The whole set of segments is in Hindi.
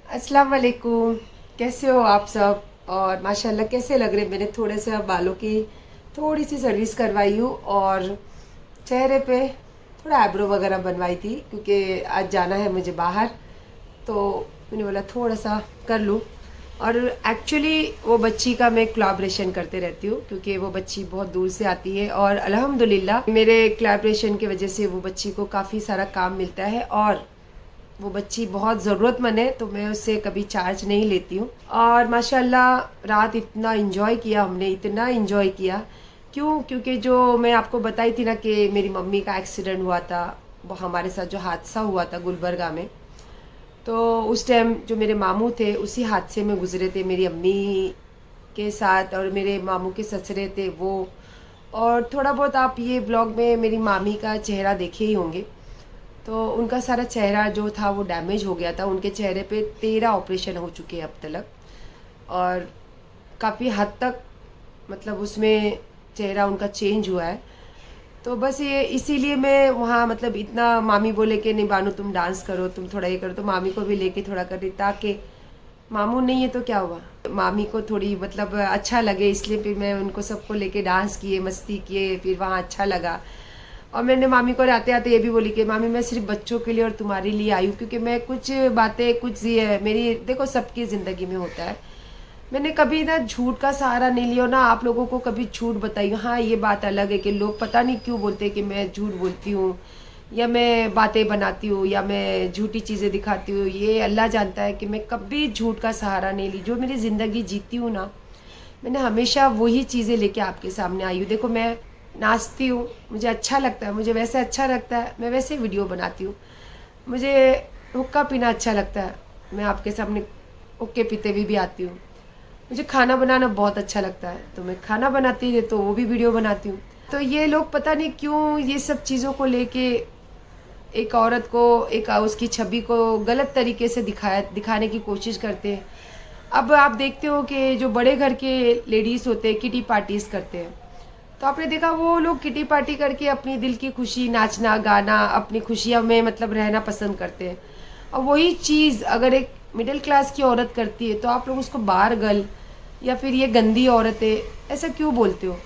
अस्सलाम वालेकुम। कैसे हो आप सब? और माशाल्लाह कैसे लग रहे? मैंने थोड़े से बालों की थोड़ी सी सर्विस करवाई हूँ और चेहरे पे थोड़ा आईब्रो वगैरह बनवाई थी क्योंकि आज जाना है मुझे बाहर, तो मैंने बोला थोड़ा सा कर लूँ। और एक्चुअली वो बच्ची का मैं कोलैबोरेशन करते रहती हूँ क्योंकि वो बच्ची बहुत दूर से आती है और अल्हम्दुलिल्लाह मेरे कोलैबोरेशन की वजह से वो बच्ची को काफ़ी सारा काम मिलता है और वो बच्ची बहुत ज़रूरतमंद है, तो मैं उससे कभी चार्ज नहीं लेती हूँ। और माशाल्लाह रात इतना इन्जॉय किया हमने, इतना इन्जॉय किया। क्यों? क्योंकि जो मैं आपको बताई थी ना कि मेरी मम्मी का एक्सीडेंट हुआ था, वो हमारे साथ जो हादसा हुआ था गुलबर्गा में, तो उस टाइम जो मेरे मामू थे उसी हादसे में गुजरे थे, मेरी अम्मी के साथ और मेरे मामू के ससुरे थे वो। और थोड़ा बहुत आप ये ब्लॉग में मेरी मामी का चेहरा देखे ही होंगे। तो उनका सारा चेहरा जो था वो डैमेज हो गया था। उनके चेहरे पे 13 ऑपरेशन हो चुके हैं अब तक और काफ़ी हद तक मतलब उसमें चेहरा उनका चेंज हुआ है। तो बस ये इसीलिए मैं वहाँ मतलब इतना मामी बोले कि नहीं बानू तुम डांस करो, तुम थोड़ा ये करो, तो मामी को भी लेके थोड़ा कर रही ताकि मामू नहीं है तो क्या हुआ, मामी को थोड़ी मतलब अच्छा लगे, इसलिए फिर मैं उनको सबको लेके डांस किए, मस्ती किए, फिर वहाँ अच्छा लगा। और मैंने मामी को आते आते ये भी बोली कि मामी मैं सिर्फ बच्चों के लिए और तुम्हारे लिए आई हूँ क्योंकि मैं कुछ बातें कुछ ये मेरी देखो सबकी ज़िंदगी में होता है। मैंने कभी ना झूठ का सहारा नहीं लिया ना आप लोगों को कभी झूठ बताई। हाँ ये बात अलग है कि लोग पता नहीं क्यों बोलते हैं कि मैं झूठ बोलती हूँ या मैं बातें बनाती हूँ या मैं झूठी चीज़ें दिखाती हूँ। ये अल्लाह जानता है कि मैं कभी झूठ का सहारा नहीं ली। जो मेरी ज़िंदगी जीती हूँ ना, मैंने हमेशा वही चीज़ें लेके आपके सामने आई हूँ। देखो मैं नाचती हूँ, मुझे अच्छा लगता है, मुझे वैसे अच्छा लगता है, मैं वैसे वीडियो बनाती हूँ। मुझे हुक्का पीना अच्छा लगता है, मैं आपके सामने हुक्के पीते हुए भी आती हूँ। मुझे खाना बनाना बहुत अच्छा लगता है, तो मैं खाना बनाती है तो वो भी वीडियो बनाती हूँ। तो ये लोग पता नहीं क्यों ये सब चीज़ों को लेके एक औरत को एक उसकी छवि को गलत तरीके से दिखाने की कोशिश करते हैं। अब आप देखते हो कि जो बड़े घर के लेडीज़ होते हैं किटी पार्टीज करते हैं, तो आपने देखा वो लोग किटी पार्टी करके अपनी दिल की खुशी नाचना गाना अपनी खुशियाँ में मतलब रहना पसंद करते हैं। और वही चीज़ अगर एक मिडिल क्लास की औरत करती है तो आप लोग उसको बाहर गर्ल या फिर ये गंदी औरत है ऐसा क्यों बोलते हो?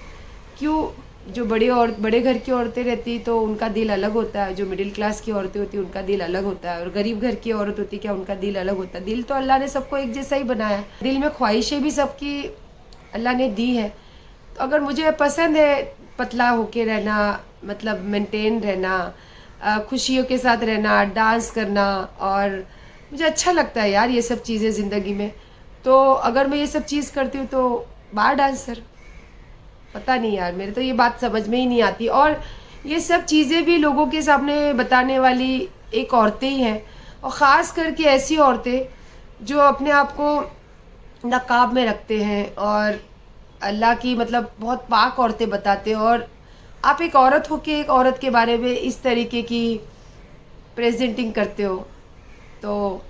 क्यों? जो बड़े घर की औरतें रहती तो उनका दिल अलग होता है, जो मिडिल क्लास की औरतें होती उनका दिल अलग होता है, और गरीब घर की औरत होती क्या उनका दिल अलग होता है? दिल तो अल्लाह ने सबको एक जैसा ही बनाया है, दिल में ख्वाहिशें भी सबकी अल्लाह ने दी है। तो अगर मुझे पसंद है पतला होके रहना, मतलब मेंटेन रहना, खुशियों के साथ रहना, डांस करना, और मुझे अच्छा लगता है यार ये सब चीज़ें ज़िंदगी में, तो अगर मैं ये सब चीज़ करती हूँ तो बार डांसर, पता नहीं यार मेरे तो ये बात समझ में ही नहीं आती। और ये सब चीज़ें भी लोगों के सामने बताने वाली एक औरतें ही हैं, और ख़ास करके ऐसी औरतें जो अपने आप को नकाब में रखते हैं और अल्लाह की मतलब बहुत पाक औरतें बताते हैं। और आप एक औरत हो के एक औरत के बारे में इस तरीके की प्रेजेंटिंग करते हो, तो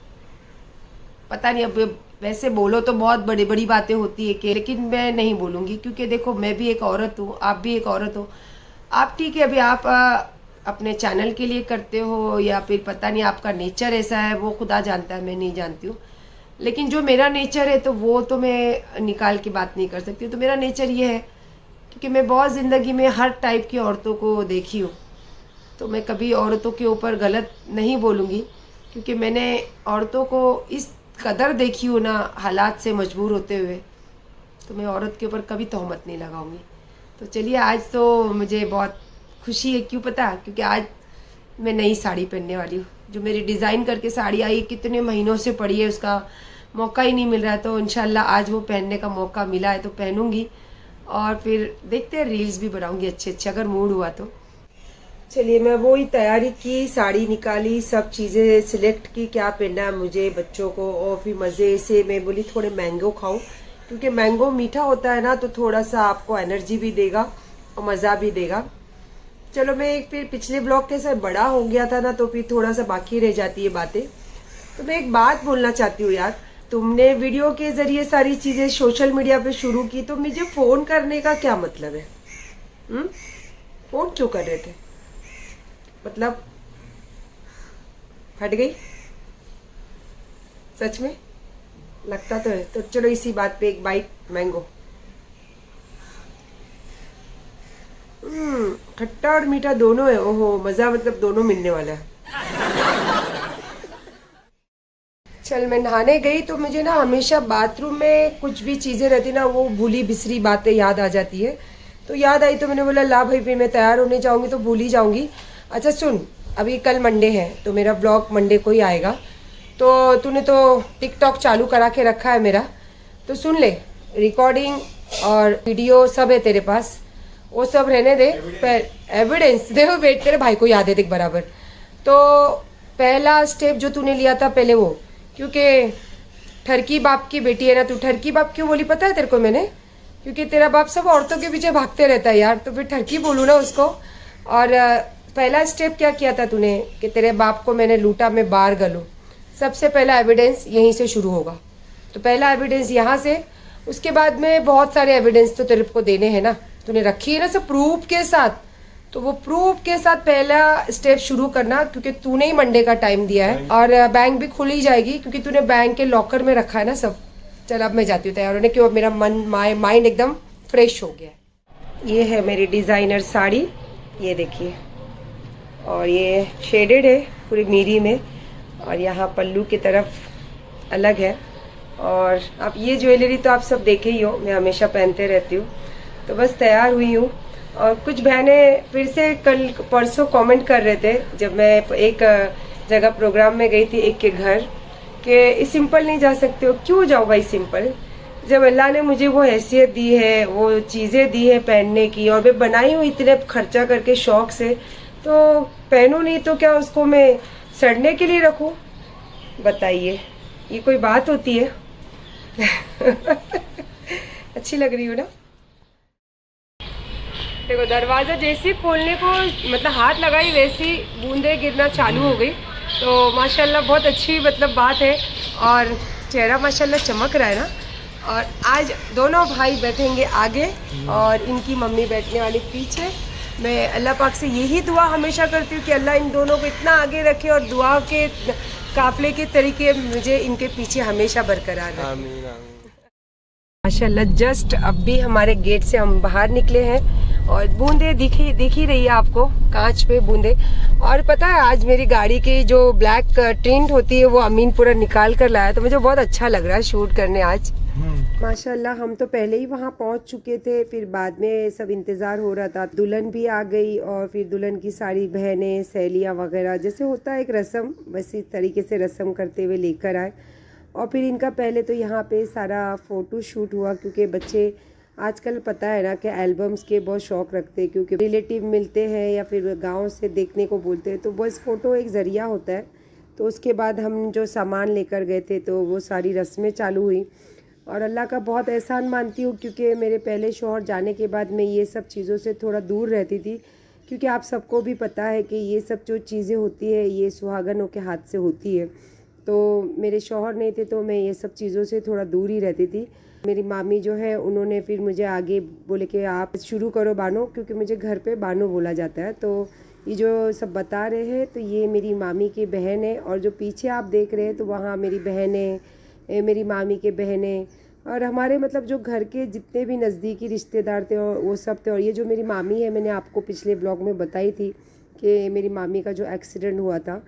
पता नहीं। अब वैसे बोलो तो बहुत बड़ी बड़ी बातें होती है कि, लेकिन मैं नहीं बोलूँगी क्योंकि देखो मैं भी एक औरत हूँ, आप भी एक औरत हो। आप ठीक है अभी आप अपने चैनल के लिए करते हो या फिर पता नहीं आपका नेचर ऐसा है, वो खुदा जानता है, मैं नहीं जानती हूँ। लेकिन जो मेरा नेचर है तो वो तो मैं निकाल के बात नहीं कर सकती। तो मेरा नेचर ये है क्योंकि मैं बहुत ज़िंदगी में हर टाइप की औरतों को देखी हूँ, तो मैं कभी औरतों के ऊपर गलत नहीं बोलूँगी क्योंकि मैंने औरतों को इस कदर देखी हूँ ना हालात से मजबूर होते हुए, तो मैं औरत के ऊपर कभी तोहमत नहीं लगाऊंगी। तो चलिए आज तो मुझे बहुत खुशी है, क्यों पता? क्योंकि आज मैं नई साड़ी पहनने वाली हूँ, जो मेरी डिज़ाइन करके साड़ी आई कितने महीनों से पड़ी है, उसका मौका ही नहीं मिल रहा है, तो इंशाल्लाह आज वो पहनने का मौका मिला है तो पहनूंगी। और फिर देखते हैं रील्स भी बनाऊंगी अच्छे अच्छे अगर मूड हुआ तो। चलिए मैं वो ही तैयारी की, साड़ी निकाली, सब चीज़ें सिलेक्ट की क्या पहनना है मुझे बच्चों को, और फिर मज़े से मैं बोली थोड़े मैंगो खाऊं क्योंकि मैंगो मीठा होता है ना तो थोड़ा सा आपको एनर्जी भी देगा और मज़ा भी देगा। चलो मैं एक फिर पिछले ब्लॉग के साथ बड़ा हो गया था ना तो फिर थोड़ा सा बाकी रह जाती है बातें। तो मैं एक बात बोलना चाहती हूँ यार, तुमने वीडियो के जरिए सारी चीज़ें सोशल मीडिया पे शुरू की तो मुझे फ़ोन करने का क्या मतलब है? फ़ोन क्यों कर रहे थे? मतलब फट गई, सच में लगता तो है। तो चलो इसी बात पे एक बाइट मैंगो। खट्टा और मीठा दोनों है। ओहो मजा, मतलब दोनों मिलने वाला है। चल मैं नहाने गई तो मुझे ना हमेशा बाथरूम में कुछ भी चीज़ें रहती ना, वो भूली बिसरी बातें याद आ जाती है। तो याद आई तो मैंने बोला ला भाई, फिर मैं तैयार होने जाऊंगी तो भूल ही जाऊंगी। अच्छा सुन, अभी कल मंडे है तो मेरा ब्लॉग मंडे को ही आएगा। तो तूने तो टिकटॉक चालू करा के रखा है मेरा, तो सुन ले, रिकॉर्डिंग और वीडियो सब है तेरे पास, वो सब रहने दे। एविडेंस देखो, वेट तेरे भाई को याद है देख बराबर। तो पहला स्टेप जो तूने लिया था पहले वो, क्योंकि ठरकी बाप की बेटी है ना तू। ठरकी बाप क्यों बोली पता है तेरे को मैंने? क्योंकि तेरा बाप सब औरतों के पीछे भागते रहता है यार, तो फिर ठरकी बोलूँ ना उसको। और पहला स्टेप क्या किया था तूने कि तेरे बाप को मैंने लूटा, मैं बाहर गलूँ। सबसे पहला एविडेंस यहीं से शुरू होगा। तो पहला एविडेंस यहाँ से, उसके बाद में बहुत सारे एविडेंस तो तेरे को देने हैं ना, तूने रखी है ना सब प्रूफ के साथ। तो वो प्रूफ के साथ पहला स्टेप शुरू करना, क्योंकि तूने ही मंडे का टाइम दिया है और बैंक भी खुल ही जाएगी क्योंकि तूने बैंक के लॉकर में रखा है ना सब। चल अब मैं जाती हूँ तैयार होने, क्यों मेरा माइंड एकदम फ्रेश हो गया है। ये है मेरी डिज़ाइनर साड़ी, ये देखिए, और ये शेडेड है पूरी मीरी में, और यहाँ पल्लू की तरफ अलग है। और आप ये ज्वेलरी तो आप सब देखे ही हो, मैं हमेशा पहनते रहती हूँ। तो बस तैयार हुई हूँ। और कुछ बहनें फिर से कल परसों कमेंट कर रहे थे, जब मैं एक जगह प्रोग्राम में गई थी एक के घर, कि सिंपल नहीं जा सकते हो। क्यों जाओ भाई सिंपल, जब अल्लाह ने मुझे वो हैसियत दी है, वो चीज़ें दी है पहनने की, और मैं बनाई हूँ इतने खर्चा करके शौक से, तो पहनूँ नहीं तो क्या उसको मैं सड़ने के लिए रखूँ? बताइए, ये कोई बात होती है? अच्छी लग रही हो ना? देखो दरवाज़ा जैसे ही खोलने को मतलब हाथ लगाई वैसी बूंदें गिरना चालू हो गई। तो माशाल्लाह बहुत अच्छी मतलब बात है, और चेहरा माशाल्लाह चमक रहा है ना। और आज दोनों भाई बैठेंगे आगे और इनकी मम्मी बैठने वाली पीछे। मैं अल्लाह पाक से यही दुआ हमेशा करती हूँ कि अल्लाह इन दोनों को इतना आगे रखे और दुआ के काफिले के तरीके मुझे इनके पीछे हमेशा बरकरार रखे। आमीन आमीन। माशाल्लाह जस्ट अब भी हमारे गेट से हम बाहर निकले हैं और बूंदे दिख ही रही है आपको, कांच पे बूंदे। और पता है आज मेरी गाड़ी की जो ब्लैक टिंट होती है वो अमीन पूरा निकाल कर लाया, तो मुझे बहुत अच्छा लग रहा है शूट करने आज। माशाल्लाह हम तो पहले ही वहाँ पहुँच चुके थे, फिर बाद में सब इंतज़ार हो रहा था। दुल्हन भी आ गई और फिर दुल्हन की सारी बहनें सहेलियाँ वगैरह, जैसे होता है एक रस्म, बस इस तरीके से रस्म करते हुए लेकर आए। और फिर इनका पहले तो यहाँ पे सारा फ़ोटो शूट हुआ, क्योंकि बच्चे आजकल पता है ना कि एल्बम्स के बहुत शौक़ रखते हैं, क्योंकि रिलेटिव मिलते हैं या फिर गांव से देखने को बोलते हैं, तो बस फ़ोटो एक ज़रिया होता है। तो उसके बाद हम जो सामान लेकर गए थे तो वो सारी रस्में चालू हुई। और अल्लाह का बहुत एहसान मानती हूँ, क्योंकि मेरे पहले शौहर जाने के बाद मैं ये सब चीज़ों से थोड़ा दूर रहती थी, क्योंकि आप सबको भी पता है कि ये सब जो चीज़ें होती है ये सुहागनों के हाथ से होती है। तो मेरे शौहर नहीं थे तो मैं ये सब चीज़ों से थोड़ा दूर ही रहती थी। मेरी मामी जो है उन्होंने फिर मुझे आगे बोले कि आप शुरू करो बानो, क्योंकि मुझे घर पे बानो बोला जाता है। तो ये जो सब बता रहे हैं तो ये मेरी मामी की बहन है, और जो पीछे आप देख रहे हैं तो वहाँ मेरी बहन है, मेरी मामी के बहन है, और हमारे मतलब जो घर के जितने भी नज़दीकी रिश्तेदार थे वो सब थे। और ये जो मेरी मामी है, मैंने आपको पिछले ब्लॉग में बताई थी कि मेरी मामी का जो एक्सीडेंट हुआ था,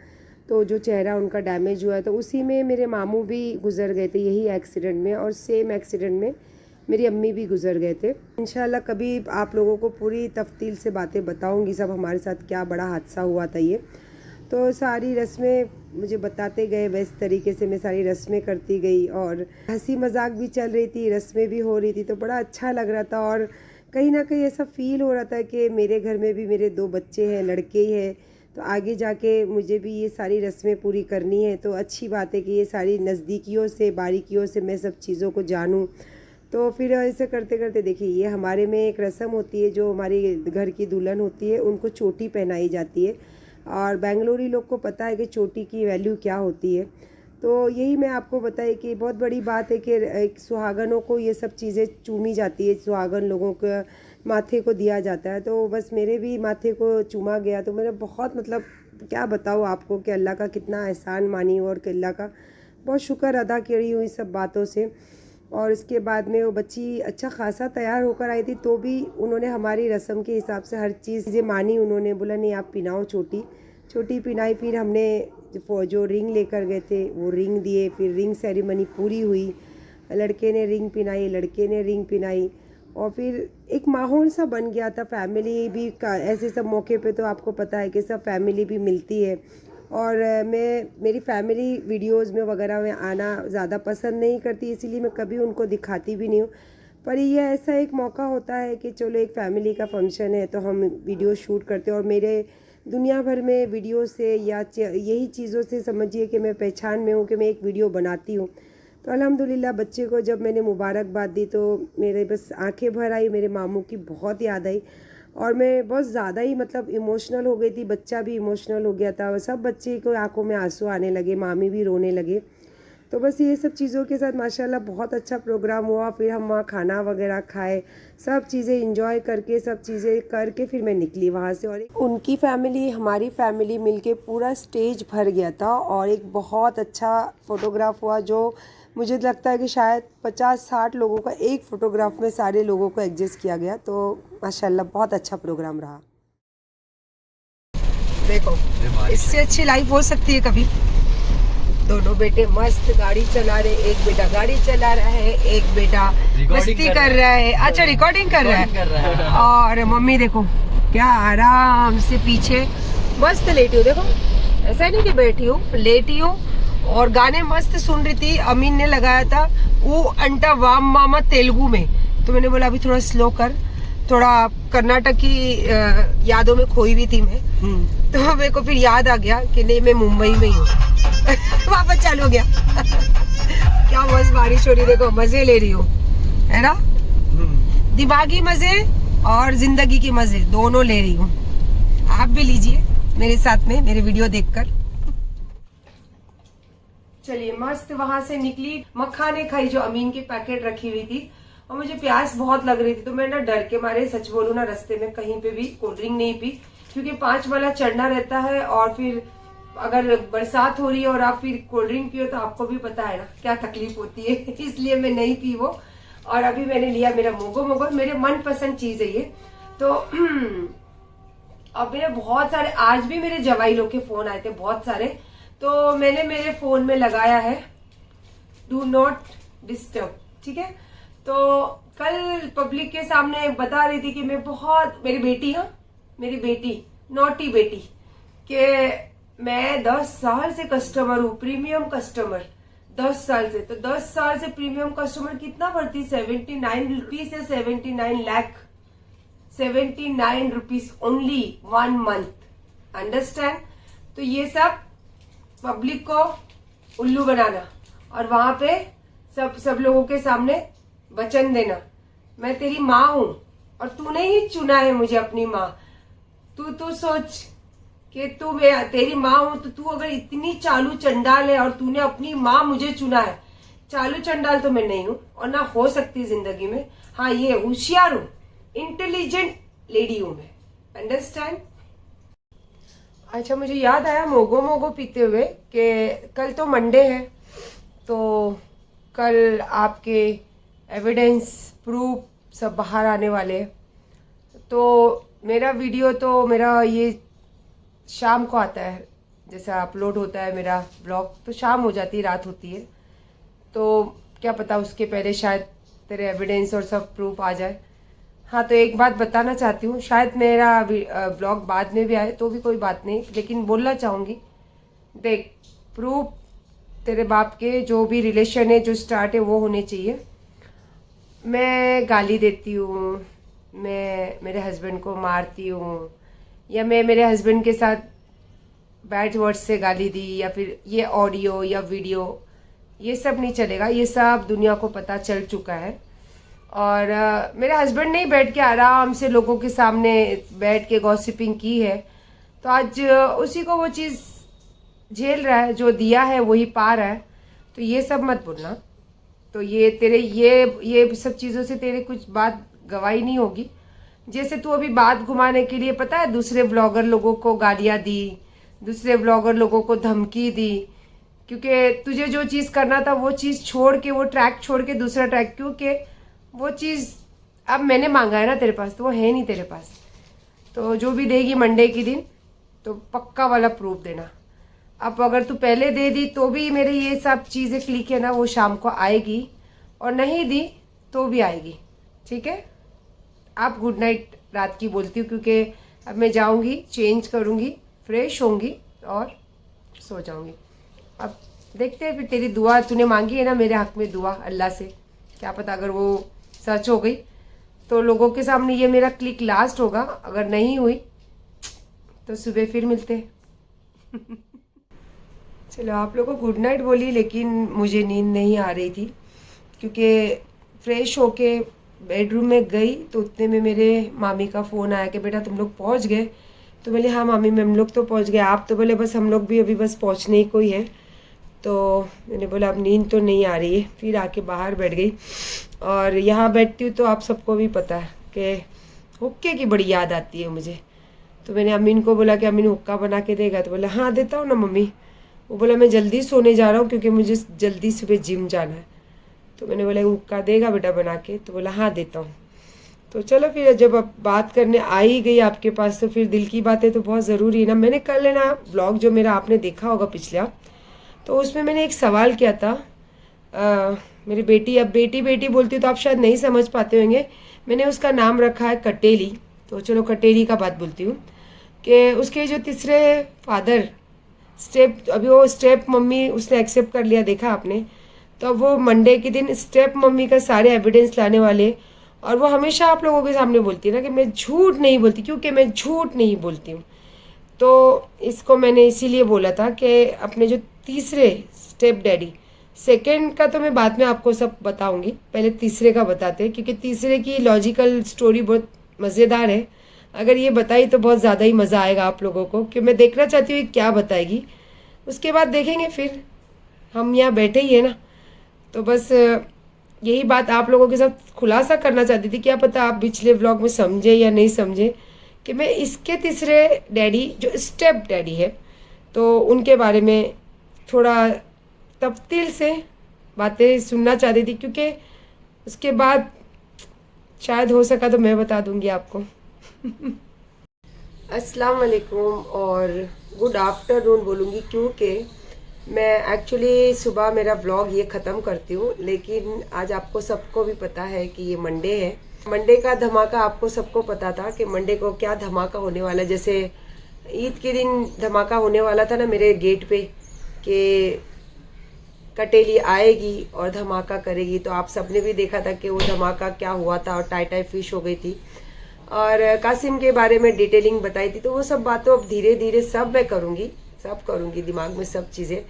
तो जो चेहरा उनका डैमेज हुआ है, तो उसी में मेरे मामू भी गुज़र गए थे यही एक्सीडेंट में, और सेम एक्सीडेंट में मेरी अम्मी भी गुज़र गए थे। इंशाल्लाह कभी आप लोगों को पूरी तफसील से बातें बताऊंगी सब हमारे साथ क्या बड़ा हादसा हुआ था ये। तो सारी रस्में मुझे बताते गए, वैसे तरीके से मैं सारी रस्में करती गई, और हंसी मजाक भी चल रही थी, रस्में भी हो रही थी, तो बड़ा अच्छा लग रहा था। और कहीं ना कहीं ऐसा फील हो रहा था कि मेरे घर में भी मेरे 2 बच्चे हैं, लड़के ही हैं, तो आगे जाके मुझे भी ये सारी रस्में पूरी करनी है। तो अच्छी बात है कि ये सारी नज़दीकियों से बारीकियों से मैं सब चीज़ों को जानूं। तो फिर ऐसे करते करते देखिए, ये हमारे में एक रस्म होती है, जो हमारी घर की दुल्हन होती है उनको चोटी पहनाई जाती है, और बेंगलोरी लोग को पता है कि चोटी की वैल्यू क्या होती है। तो यही मैं आपको बताई कि बहुत बड़ी बात है कि एक सुहागनों को ये सब चीज़ें चूमी जाती है, सुहागन लोगों को माथे को दिया जाता है। तो बस मेरे भी माथे को चूमा गया, तो मैंने बहुत मतलब क्या बताऊँ आपको कि अल्लाह का कितना एहसान मानी, और कि अल्लाह का बहुत शुक्र अदा करी हूँ इस सब बातों से। और इसके बाद में वो बच्ची अच्छा खासा तैयार होकर आई थी, तो भी उन्होंने हमारी रस्म के हिसाब से हर चीज़ मानी। उन्होंने बोला नहीं आप पिनाओ छोटी छोटी पिनाई। फिर हमने जो रिंग लेकर गए थे वो रिंग दिए, फिर रिंग सेरेमनी पूरी हुई। लड़के ने रिंग पिनाई, लड़के ने रिंग पिनाई, और फिर एक माहौल सा बन गया था। फैमिली भी ऐसे सब मौके पे तो आपको पता है कि सब फैमिली भी मिलती है। और मैं मेरी फैमिली वीडियोस में वगैरह में आना ज़्यादा पसंद नहीं करती, इसीलिए मैं कभी उनको दिखाती भी नहीं हूँ। पर ये ऐसा एक मौका होता है कि चलो एक फैमिली का फंक्शन है तो हम वीडियो शूट करते हैं। और मेरे दुनिया भर में वीडियो से या यही चीज़ों से समझिए कि मैं पहचान में हूँ कि मैं एक वीडियो बनाती हूँ। तो अल्हम्दुलिल्लाह बच्चे को जब मैंने मुबारकबाद दी तो मेरे बस आंखें भर आई, मेरे मामू की बहुत याद आई और मैं बहुत ज़्यादा ही मतलब इमोशनल हो गई थी। बच्चा भी इमोशनल हो गया था, सब बच्चे को आंखों में आंसू आने लगे, मामी भी रोने लगे। तो बस ये सब चीज़ों के साथ माशाल्लाह बहुत अच्छा प्रोग्राम हुआ। फिर हम वहाँ खाना वगैरह खाए, सब चीज़ें इंजॉय करके, सब चीज़ें करके फिर मैं निकली वहाँ से। और उनकी फैमिली हमारी फैमिली मिलके पूरा स्टेज भर गया था और एक बहुत अच्छा फ़ोटोग्राफ हुआ, जो मुझे लगता है कि शायद 50-60 लोगों का एक फ़ोटोग्राफ में सारे लोगों को एडजस्ट किया गया। तो माशाल्लाह बहुत अच्छा प्रोग्राम रहा। देखो इससे अच्छी लाइफ हो सकती है कभी। दोनों बेटे मस्त गाड़ी चला रहे, एक बेटा गाड़ी चला रहा है, एक बेटा मस्ती कर रहा है। अच्छा रिकॉर्डिंग कर रहा है। और मम्मी देखो क्या आराम से पीछे मस्त लेटी हूँ। देखो ऐसा नहीं कि बैठी हूँ, लेटी हूँ और गाने मस्त सुन रही थी। अमीन ने लगाया था वो अंटा वाम मामा तेलुगु में, तो मैंने बोला अभी थोड़ा स्लो कर। थोड़ा कर्नाटक की यादों में खोई हुई थी मैं, तो मेरे को फिर याद आ गया कि नहीं मैं मुंबई में ही हूँ। वापस चालू हो गया। क्या मस्त बारिश हो रही, देखो मजे ले रही हूँ, है ना। दिमागी मजे और जिंदगी के मजे दोनों ले रही हूँ। आप भी लीजिए मेरे साथ में मेरे वीडियो देखकर। चलिए मस्त वहां से निकली, मखाने खाई जो अमीन की पैकेट रखी हुई थी, और मुझे प्यास बहुत लग रही थी। तो मैं ना डर के मारे सच बोलूं ना रास्ते में कहीं पे भी कोल्ड ड्रिंक नहीं पी, क्योंकि 5 वाला चढ़ना रहता है और फिर अगर बरसात हो रही है और आप फिर कोल्ड ड्रिंक पियो तो आपको भी पता है ना क्या तकलीफ होती है। इसलिए मैं नहीं पी वो। और अभी मैंने लिया मेरा मोगो मोगो, मेरे मनपसंद चीज है ये। तो अब मेरे बहुत सारे आज भी मेरे जवाई लोग के फोन आए थे बहुत सारे, तो मैंने मेरे फोन में लगाया है डू नॉट डिस्टर्ब, ठीक है। तो कल पब्लिक के सामने बता रही थी कि मैं बहुत मेरी बेटी नॉटी बेटी कि मैं 10 साल से कस्टमर हूँ, प्रीमियम कस्टमर 10 साल से। तो 10 साल से प्रीमियम कस्टमर कितना भरती, 79 रुपीज से 79 lakh, 79 rupees only 1 month, understand. तो ये सब पब्लिक को उल्लू बनाना और वहां पे सब लोगों के सामने वचन देना, मैं तेरी माँ हूं और तूने ही चुना है मुझे अपनी माँ। तू सोच कि मैं तेरी माँ हूं, तो तू अगर इतनी चालू चंडाल है और तूने अपनी माँ मुझे चुना है, चालू चंडाल तो मैं नहीं हूं और ना हो सकती जिंदगी में। हाँ ये होशियार हूं, इंटेलिजेंट लेडी हूं मैं, अंडरस्टैंड। अच्छा मुझे याद आया मोगो मोगो पीते हुए कि कल तो मंडे है, तो कल आपके एविडेंस प्रूफ सब बाहर आने वाले हैं। तो मेरा वीडियो तो मेरा ये शाम को आता है, जैसा अपलोड होता है मेरा ब्लॉग तो शाम हो जाती है, रात होती है। तो क्या पता उसके पहले शायद तेरे एविडेंस और सब प्रूफ आ जाए। हाँ तो एक बात बताना चाहती हूँ, शायद मेरा ब्लॉग बाद में भी आए तो भी कोई बात नहीं, लेकिन बोलना चाहूँगी देख प्रूफ तेरे बाप के जो भी रिलेशन है, जो स्टार्ट है वो होने चाहिए। मैं गाली देती हूँ, मैं मेरे हस्बैंड को मारती हूँ, या मैं मेरे हस्बैंड के साथ बैड वर्ड्स से गाली दी, या फिर ये ऑडियो या वीडियो, ये सब नहीं चलेगा। ये सब दुनिया को पता चल चुका है। और मेरे हस्बैंड ने ही बैठ के आराम से लोगों के सामने बैठ के गॉसिपिंग की है, तो आज उसी को वो चीज़ झेल रहा है, जो दिया है वही पा रहा है। तो ये सब मत बोलना। तो ये तेरे ये सब चीज़ों से तेरे कुछ बात गवाही नहीं होगी। जैसे तू अभी बात घुमाने के लिए पता है दूसरे व्लॉगर लोगों को गालियाँ दी, दूसरे व्लॉगर लोगों को धमकी दी, क्योंकि तुझे जो चीज़ करना था वो चीज़ छोड़ के, वो ट्रैक छोड़ के दूसरा ट्रैक, क्योंकि वो चीज़ अब मैंने मांगा है ना तेरे पास, तो वो है नहीं तेरे पास। तो जो भी देगी मंडे के दिन तो पक्का वाला प्रूफ देना। अब अगर तू पहले दे दी तो भी मेरे ये सब चीज़ें क्लिक है ना, वो शाम को आएगी, और नहीं दी तो भी आएगी, ठीक है। आप गुड नाइट रात की बोलती हूँ, क्योंकि अब मैं जाऊँगी, चेंज करूँगी, फ्रेश होंगी और सो जाऊँगी। अब देखते हैं फिर, तेरी दुआ तूने मांगी है ना मेरे हक में, दुआ अल्लाह से, क्या पता अगर वो सच हो गई तो लोगों के सामने ये मेरा क्लिक लास्ट होगा, अगर नहीं हुई तो सुबह फिर मिलते हैं। चलो, आप लोगों को गुड नाइट बोली, लेकिन मुझे नींद नहीं आ रही थी, क्योंकि फ्रेश होके बेडरूम में गई तो उतने में मेरे मामी का फ़ोन आया कि बेटा तुम लोग पहुंच गए। तो बोले हाँ मामी, मैं हम लोग तो पहुंच गए, आप? तो बोले बस हम लोग भी अभी बस पहुंचने ही को ही है। तो मैंने बोला अब नींद तो नहीं आ रही है, फिर आके बाहर बैठ गई। और यहाँ बैठती हूँ तो आप सबको भी पता है कि हुक्के की बड़ी याद आती है मुझे। तो मैंने अमीन को बोला कि अमीन हुक्का बना के देगा? तो बोला हाँ देता हूँ ना मम्मी। वो बोला मैं जल्दी सोने जा रहा हूँ क्योंकि मुझे जल्दी सुबह जिम जाना है। तो मैंने बोला हुक्का देगा बेटा बना के? तो बोला हाँ देता हूँ। तो चलो फिर, जब अब बात करने आ ही गई आपके पास तो फिर दिल की बातें तो बहुत ज़रूरी है ना। मैंने कल है ना ब्लॉग जो मेरा आपने देखा होगा पिछला, तो उसमें मैंने एक सवाल किया था। मेरी बेटी, अब बेटी बेटी बोलती तो आप शायद नहीं समझ पाते होंगे, मैंने उसका नाम रखा है कटेली। तो चलो कटेली का बात बोलती हूँ कि उसके जो तीसरे फादर स्टेप, अभी वो स्टेप मम्मी उसने एक्सेप्ट कर लिया, देखा आपने। तो अब वो मंडे के दिन स्टेप मम्मी का सारे एविडेंस लाने वाले, और वो हमेशा आप लोगों के सामने बोलती है ना कि मैं झूठ नहीं बोलती, क्योंकि मैं झूठ नहीं बोलती हूँ। तो इसको मैंने इसीलिए बोला था कि अपने जो तीसरे स्टेप डैडी, सेकंड का तो मैं बाद में आपको सब बताऊंगी, पहले तीसरे का बताते हैं, क्योंकि तीसरे की लॉजिकल स्टोरी बहुत मज़ेदार है। अगर ये बताई तो बहुत ज़्यादा ही मज़ा आएगा आप लोगों को, कि मैं देखना चाहती हूँ क्या बताएगी। उसके बाद देखेंगे, फिर हम यहाँ बैठे ही है ना। तो बस यही बात आप लोगों के साथ खुलासा करना चाहती थी, क्या पता आप पिछले व्लॉग में समझे या नहीं समझे, कि मैं इसके तीसरे डैडी जो स्टेप डैडी है, तो उनके बारे में थोड़ा तफसील से बातें सुनना चाहती थी, क्योंकि उसके बाद शायद हो सका तो मैं बता दूंगी आपको। अस्सलाम वालेकुम और गुड आफ्टरनून बोलूँगी, क्योंकि मैं एक्चुअली सुबह मेरा व्लॉग ये ख़त्म करती हूँ, लेकिन आज आपको सबको भी पता है कि ये मंडे है। मंडे का धमाका आपको सबको पता था कि मंडे को क्या धमाका होने वाला है। जैसे ईद के दिन धमाका होने वाला था ना मेरे गेट पे कि कटेली आएगी और धमाका करेगी, तो आप सबने भी देखा था कि वो धमाका क्या हुआ था, और टाई टाई फिश हो गई थी, और कासिम के बारे में डिटेलिंग बताई थी। तो वो सब बातों अब धीरे धीरे सब मैं करूँगी, सब करूँगी, दिमाग में सब चीज़ें।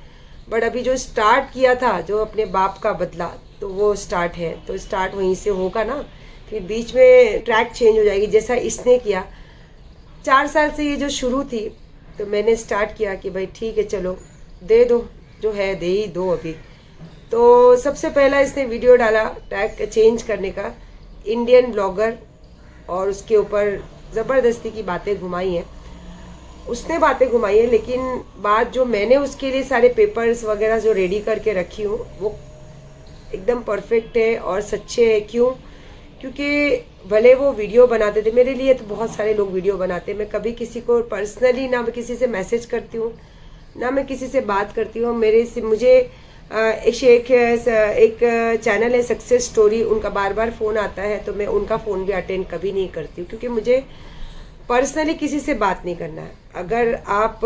बट अभी जो स्टार्ट किया था, जो अपने बाप का बदला, तो वो स्टार्ट है, तो स्टार्ट वहीं से होगा ना। फिर बीच में ट्रैक चेंज हो जाएगी, जैसा इसने किया 4 साल से। ये जो शुरू थी तो मैंने स्टार्ट किया कि भाई ठीक है चलो दे दो, जो है दे ही दो अभी। तो सबसे पहला इसने वीडियो डाला ट्रैक चेंज करने का, इंडियन ब्लॉगर, और उसके ऊपर ज़बरदस्ती की बातें घुमाई हैं। उसने बातें घुमाई है, लेकिन बात जो मैंने उसके लिए सारे पेपर्स वगैरह जो रेडी करके रखी हूँ वो एकदम परफेक्ट है और सच्चे है। क्यों? क्योंकि भले वो वीडियो बनाते थे, मेरे लिए तो बहुत सारे लोग वीडियो बनाते हैं, मैं कभी किसी को पर्सनली ना मैं किसी से मैसेज करती हूँ ना मैं किसी से बात करती हूँ। मेरे से मुझे एक चैनल है सक्सेस स्टोरी, उनका बार बार फ़ोन आता है, तो मैं उनका फ़ोन भी अटेंड कभी नहीं करती हूँ, क्योंकि मुझे पर्सनली किसी से बात नहीं करना है। अगर आप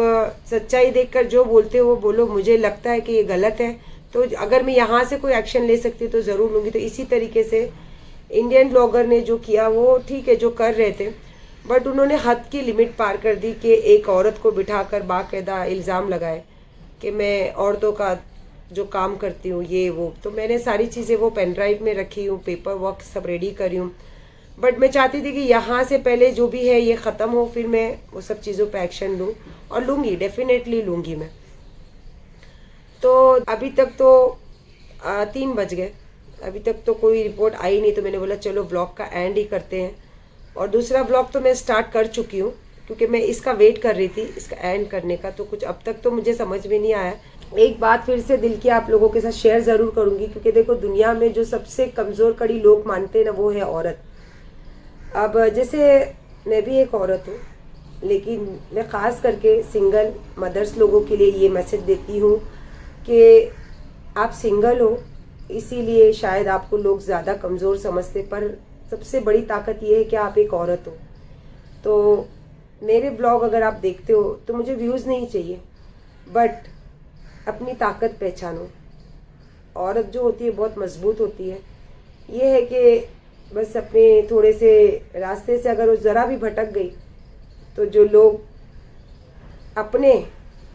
सच्चाई देखकर जो बोलते हो वो बोलो, मुझे लगता है कि ये गलत है तो अगर मैं यहाँ से कोई एक्शन ले सकती हूँ तो ज़रूर लूँगी। तो इसी तरीके से इंडियन ब्लॉगर ने जो किया वो ठीक है, जो कर रहे थे, बट उन्होंने हद की लिमिट पार कर दी कि एक औरत को बिठाकर बाकायदा इल्ज़ाम लगाए कि मैं औरतों का जो काम करती हूँ ये वो। तो मैंने सारी चीज़ें वो पेन ड्राइव में रखी हूँ, पेपर वर्क सब रेडी करी हूँ, बट मैं चाहती थी कि यहाँ से पहले जो भी है ये ख़त्म हो, फिर मैं वो सब चीज़ों पे एक्शन लूँ, और लूँगी, डेफिनेटली लूँगी मैं। तो अभी तक तो 3 बज गए, अभी तक तो कोई रिपोर्ट आई नहीं, तो मैंने बोला चलो ब्लॉग का एंड ही करते हैं। और दूसरा ब्लॉग तो मैं स्टार्ट कर चुकी हूँ, क्योंकि मैं इसका वेट कर रही थी, इसका एंड करने का। तो कुछ अब तक तो मुझे समझ में नहीं आया एक बात फिर से दिल की आप लोगों के साथ शेयर ज़रूर करूँगी, क्योंकि देखो दुनिया में जो सबसे कमज़ोर कड़ी लोग मानते हैं ना, वो है औरत। अब जैसे मैं भी एक औरत हूँ, लेकिन मैं ख़ास करके सिंगल मदर्स लोगों के लिए ये मैसेज देती हूँ कि आप सिंगल हो, इसीलिए शायद आपको लोग ज़्यादा कमज़ोर समझते, पर सबसे बड़ी ताकत ये है कि आप एक औरत हो। तो मेरे ब्लॉग अगर आप देखते हो तो मुझे व्यूज़ नहीं चाहिए, बट अपनी ताकत पहचानो। औरत जो होती है बहुत मजबूत होती है। ये है कि बस अपने थोड़े से रास्ते से अगर वो ज़रा भी भटक गई तो जो लोग अपने,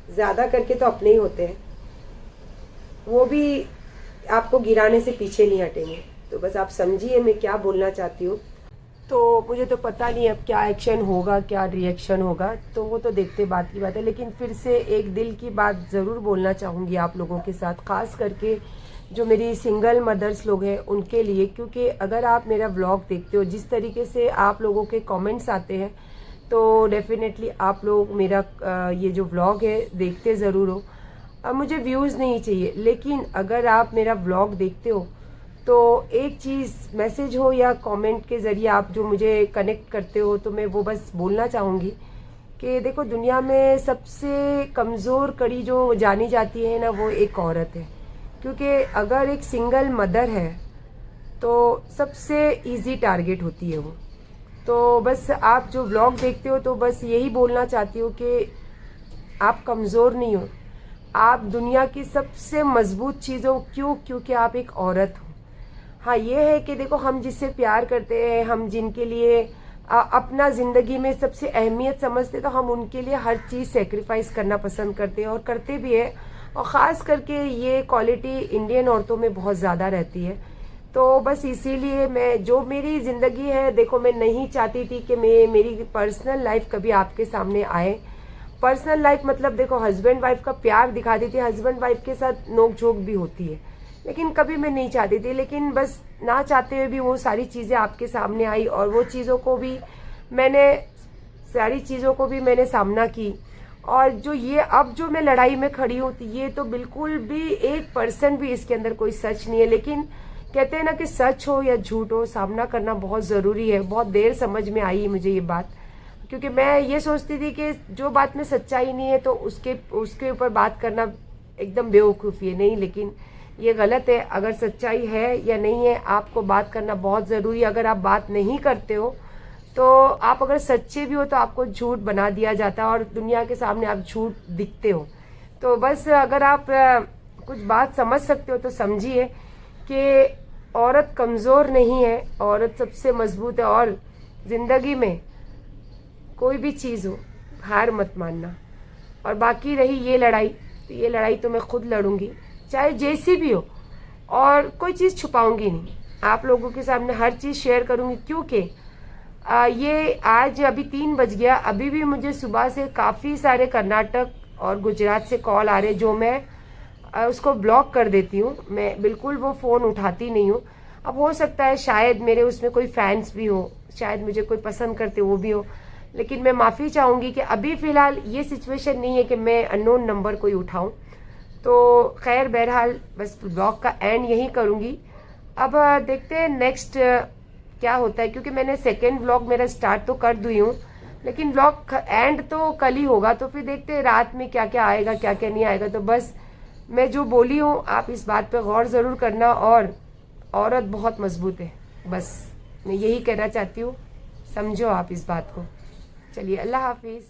ज़्यादा करके तो अपने ही होते हैं, वो भी आपको गिराने से पीछे नहीं हटेंगे। तो बस आप समझिए मैं क्या बोलना चाहती हूँ। तो मुझे तो पता नहीं अब क्या एक्शन होगा, क्या रिएक्शन होगा, तो वो तो देखते बात की बात है। लेकिन फिर से एक दिल की बात ज़रूर बोलना चाहूँगी आप लोगों के साथ, ख़ास करके जो मेरी सिंगल मदर्स लोग हैं उनके लिए। क्योंकि अगर आप मेरा व्लॉग देखते हो, जिस तरीके से आप लोगों के कमेंट्स आते हैं, तो डेफिनेटली आप लोग मेरा ये जो व्लॉग है देखते ज़रूर हो। अब मुझे व्यूज़ नहीं चाहिए, लेकिन अगर आप मेरा व्लॉग देखते हो तो एक चीज़, मैसेज हो या कमेंट के ज़रिए आप जो मुझे कनेक्ट करते हो, तो मैं वो बस बोलना चाहूँगी कि देखो दुनिया में सबसे कमज़ोर कड़ी जो जानी जाती है ना, वो एक औरत है। क्योंकि अगर एक सिंगल मदर है तो सबसे इजी टारगेट होती है वो। तो बस आप जो व्लॉग देखते हो तो बस यही बोलना चाहती हूँ कि आप कमज़ोर नहीं हो, आप दुनिया की सबसे मजबूत चीज़ों, क्योंकि आप एक औरत हो। हाँ, ये है कि देखो हम जिससे प्यार करते हैं, हम जिनके लिए अपना ज़िंदगी में सबसे अहमियत समझते, तो हम उनके लिए हर चीज़ सेक्रीफाइस करना पसंद करते हैं और करते भी है। और ख़ास करके ये क्वालिटी इंडियन औरतों में बहुत ज़्यादा रहती है। तो बस इसीलिए मैं, जो मेरी ज़िंदगी है, देखो मैं नहीं चाहती थी कि मेरी पर्सनल लाइफ कभी आपके सामने आए। पर्सनल लाइफ मतलब देखो हस्बैंड वाइफ का प्यार दिखाती थी, हस्बैंड वाइफ के साथ नोक झोंक भी होती है, लेकिन कभी मैं नहीं चाहती थी। लेकिन बस ना चाहते हुए भी वो सारी चीज़ें आपके सामने आई, और वो चीज़ों को भी मैंने सामना की। और जो ये अब जो मैं लड़ाई में खड़ी हूँ, ये तो बिल्कुल भी 1% भी इसके अंदर कोई सच नहीं है। लेकिन कहते हैं ना कि सच हो या झूठ हो, सामना करना बहुत ज़रूरी है। बहुत देर समझ में आई मुझे ये बात, क्योंकि मैं ये सोचती थी कि जो बात में सच्चाई नहीं है तो उसके ऊपर बात करना एकदम बेवकूफ़ी है। नहीं, लेकिन ये गलत है। अगर सच्चाई है या नहीं है, आपको बात करना बहुत ज़रूरी है। अगर आप बात नहीं करते हो, तो आप अगर सच्चे भी हो तो आपको झूठ बना दिया जाता है और दुनिया के सामने आप झूठ दिखते हो। तो बस अगर आप कुछ बात समझ सकते हो तो समझिए कि औरत कमज़ोर नहीं है, औरत सबसे मजबूत है। और ज़िंदगी में कोई भी चीज़ हो, हार मत मानना। और बाकी रही ये लड़ाई, तो ये लड़ाई तो मैं खुद लड़ूंगी, चाहे जैसी भी हो, और कोई चीज़ छुपाऊंगी नहीं। आप लोगों के सामने हर चीज़ शेयर करूंगी। क्योंकि ये आज अभी 3 बज गया, अभी भी मुझे सुबह से काफ़ी सारे कर्नाटक और गुजरात से कॉल आ रहे, जो मैं उसको ब्लॉक कर देती हूँ। मैं बिल्कुल वो फ़ोन उठाती नहीं हूँ। अब हो सकता है शायद मेरे उसमें कोई फैंस भी हो, शायद मुझे कोई पसंद करते वो भी हो, लेकिन मैं माफ़ी चाहूँगी कि अभी फ़िलहाल ये सिचुएशन नहीं है कि मैं अननोन नंबर कोई उठाऊँ। तो खैर, बहरहाल बस ब्लॉग का एंड यहीं करूँगी। अब देखते हैं नेक्स्ट क्या होता है, क्योंकि मैंने सेकेंड व्लॉग मेरा स्टार्ट तो कर दी हूँ, लेकिन व्लॉग एंड तो कल ही होगा। तो फिर देखते हैं रात में क्या क्या आएगा, क्या क्या नहीं आएगा। तो बस मैं जो बोली हूँ, आप इस बात पे गौर ज़रूर करना। और औरत बहुत मजबूत है, बस मैं यही कहना चाहती हूँ, समझो आप इस बात को। चलिए, अल्लाह हाफिज़।